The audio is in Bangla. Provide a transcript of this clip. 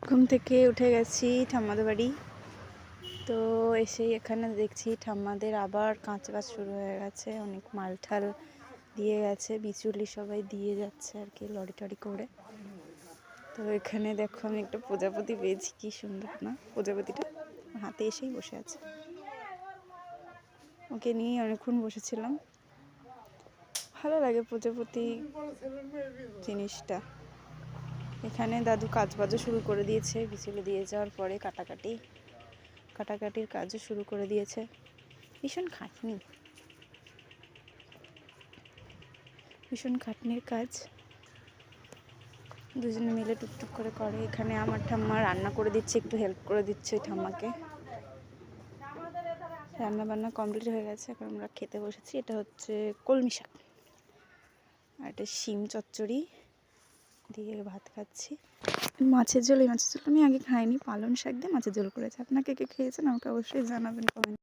ঘুম থেকে উঠে গেছি ঠাম্মাদের বাড়ি। তো এসেই এখানে দেখছি ঠাম্মাদের আবার কাঁচ বাজ শুরু হয়ে গেছে, অনেক মালঠাল দিয়ে গেছে, বিচুলি সবাই দিয়ে যাচ্ছে আর কি লরি টরি করে। তো এখানে দেখো আমি একটা প্রজাপতি পেয়েছি, কি সুন্দর না প্রজাপতিটা, হাতে এসেই বসে আছে। ওকে নিয়ে অনেকক্ষণ বসেছিলাম, ভালো লাগে প্রজাপতি জিনিসটা। এখানে দাদু কাজ বাজও শুরু করে দিয়েছে, বিচুলি দিয়ে যাওয়ার পরে কাটাকাটির কাজও শুরু করে দিয়েছে। ভীষণ খাটনির কাজ, দুজনে মিলে টুকটুক করে করে। এখানে আমার ঠাম্মা রান্না করে দিচ্ছে, একটু হেল্প করে দিচ্ছে ঠাম্মাকে। রান্না বান্না কমপ্লিট হয়ে গেছে, এখন আমরা খেতে বসেছি। এটা হচ্ছে কলমি শাক আর এটা শিম চচ্চড়ি দিয়ে ভাত খাচ্ছি। মাছের ঝোল, এই মাছের ঝোল আমি আগে খাইনি, পালং শাক দিয়ে মাছের ঝোল করেছে। আপনাকে কে খেয়েছেন আমাকে অবশ্যই জানাবেন কমেন্ট।